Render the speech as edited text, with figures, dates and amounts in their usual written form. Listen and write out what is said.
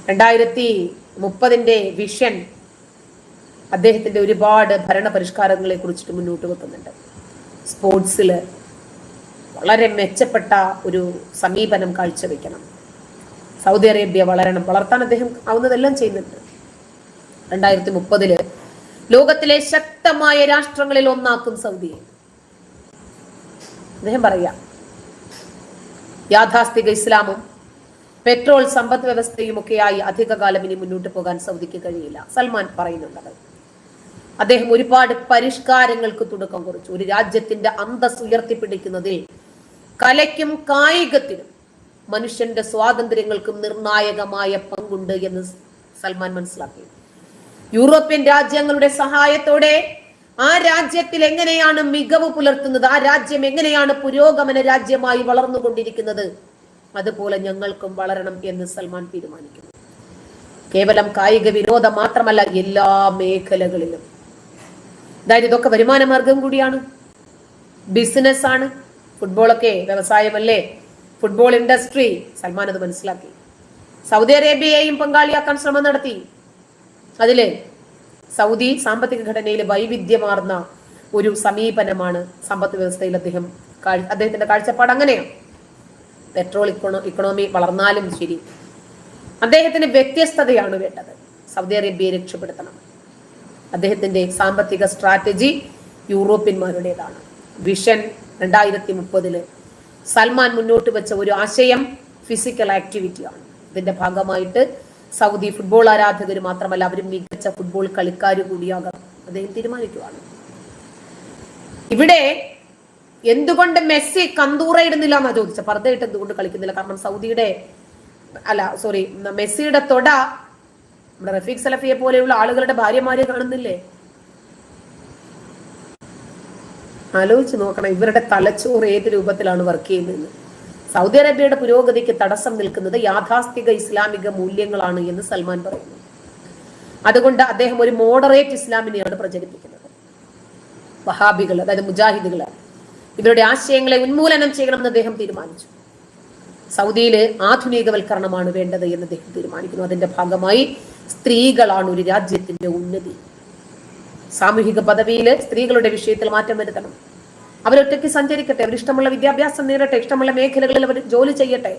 2030 vision അദ്ദേഹത്തിന്റെ ഒരുപാട് ഭരണ പരിഷ്കാരങ്ങളെ കുറിച്ചിട്ട് മുന്നോട്ട് വെക്കുന്നുണ്ട്. സ്പോർട്സിൽ വളരെ മെച്ചപ്പെട്ട ഒരു സമീപനം കാഴ്ചവെക്കണം. സൗദി അറേബ്യ വളർത്താൻ അദ്ദേഹം ആവുന്നതെല്ലാം ചെയ്യുന്നുണ്ട്. 2030 ലോകത്തിലെ ശക്തമായ രാഷ്ട്രങ്ങളിൽ ഒന്നാക്കും സൗദിയെ. അദ്ദേഹം പറയാം, യാഥാസ്ഥിക ഇസ്ലാമും പെട്രോൾ സമ്പദ് വ്യവസ്ഥയും ഒക്കെയായി അധികകാലം ഇനി മുന്നോട്ട് പോകാൻ സൗദിക്ക് കഴിയില്ല. സൽമാൻ പറയുന്നുണ്ടത്. അദ്ദേഹം ഒരുപാട് പരിഷ്കാരങ്ങൾക്ക് തുടക്കം കുറിച്ചു. ഒരു രാജ്യത്തിന്റെ അന്തസ് ഉയർത്തിപ്പിടിക്കുന്നതിൽ കലയ്ക്കും കായികത്തിനും മനുഷ്യന്റെ സ്വാതന്ത്ര്യങ്ങൾക്കും നിർണായകമായ പങ്കുണ്ട് എന്ന് സൽമാൻ മനസ്സിലാക്കി. യൂറോപ്യൻ രാജ്യങ്ങളുടെ സഹായത്തോടെ ആ രാജ്യത്തിൽ എങ്ങനെയാണ് മികവ് പുലർത്തുന്നത്, ആ രാജ്യം എങ്ങനെയാണ് പുരോഗമന രാജ്യമായി വളർന്നുകൊണ്ടിരിക്കുന്നത്, അതുപോലെ ഞങ്ങൾക്കും വളരണം എന്ന് സൽമാൻ തീരുമാനിക്കുന്നു. കേവലം കായിക വിനോദം മാത്രമല്ല, എല്ലാ മേഖലകളിലും. അതായത് ഇതൊക്കെ വരുമാന മാർഗം കൂടിയാണ്, ബിസിനസ് ആണ്. ഫുട്ബോളൊക്കെ വ്യവസായമല്ലേ, ഫുട്ബോൾ ഇൻഡസ്ട്രി. സൽമാൻ അത് മനസ്സിലാക്കി. സൗദി അറേബ്യയെയും പങ്കാളിയാക്കാൻ ശ്രമം നടത്തി. അതില് സൗദി സാമ്പത്തിക ഘടനയിൽ വൈവിധ്യമാർന്ന ഒരു സമീപനമാണ് സമ്പദ് വ്യവസ്ഥയിൽ അദ്ദേഹത്തിന്റെ കാഴ്ചപ്പാട് അങ്ങനെയാണ്. പെട്രോൾ ഇക്കണോമി വളർന്നാലും ശരി, അദ്ദേഹത്തിന് വ്യത്യസ്തതയാണ് വേണ്ടത്. സൗദി അറേബ്യയെ രക്ഷപ്പെടുത്തണം. അദ്ദേഹത്തിന്റെ സാമ്പത്തിക സ്ട്രാറ്റജി യൂറോപ്യന്മാരുടേതാണ്. വിഷൻ 2030 സൽമാൻ മുന്നോട്ട് വെച്ച ഒരു ആശയം ഫിസിക്കൽ ആക്ടിവിറ്റിയാണ്. ഇതിന്റെ ഭാഗമായിട്ട് സൗദി ഫുട്ബോൾ ആരാധകർ മാത്രമല്ല, അവർ മികച്ച ഫുട്ബോൾ കളിക്കാർ കൂടിയാകാം അദ്ദേഹം തീരുമാനിക്കുകയാണ്. ഇവിടെ എന്തുകൊണ്ട് മെസ്സി കന്തൂറ ഇടുന്നില്ല എന്നാ ചോദിച്ച. പർദ്ദയിട്ട് എന്തുകൊണ്ട് കളിക്കുന്നില്ല? കാരണം മെസ്സിയുടെ തൊട നമ്മുടെ റഫീഖ് സലഫിയെ പോലെയുള്ള ആളുകളുടെ ഭാര്യമാരെ കാണുന്നില്ലേ? ആലോചിച്ച് നോക്കണം ഇവരുടെ തലച്ചോറ് ഏത് രൂപത്തിലാണ് വർക്ക് ചെയ്യുന്നത്. സൗദി അറേബ്യയുടെ പുരോഗതിക്ക് തടസ്സം നിൽക്കുന്നത് യാഥാസ്ഥിക ഇസ്ലാമിക മൂല്യങ്ങളാണ് എന്ന് സൽമാൻ പറയുന്നു. അതുകൊണ്ട് അദ്ദേഹം ഒരു മോഡറേറ്റ് ഇസ്ലാമിനെയാണ് പ്രചരിപ്പിക്കുന്നത്. വഹാബികൾ, അതായത് മുജാഹിദുകൾ, ഇവരുടെ ആശയങ്ങളെ ഉന്മൂലനം ചെയ്യണമെന്ന് അദ്ദേഹം തീരുമാനിച്ചു. സൗദിയില് ആധുനികവൽക്കരണമാണ് വേണ്ടത് എന്ന് അദ്ദേഹം തീരുമാനിക്കുന്നു. അതിന്റെ ഭാഗമായി സ്ത്രീകളാണ് ഒരു രാജ്യത്തിന്റെ ഉന്നതി. സാമൂഹിക പദവിയിൽ സ്ത്രീകളുടെ വിഷയത്തിൽ മാറ്റം വരുത്തണം. അവരൊറ്റയ്ക്ക് സഞ്ചരിക്കട്ടെ, അവരിഷ്ടമുള്ള വിദ്യാഭ്യാസം നേടട്ടെ, ഇഷ്ടമുള്ള മേഖലകളിൽ അവർ ജോലി ചെയ്യട്ടെ.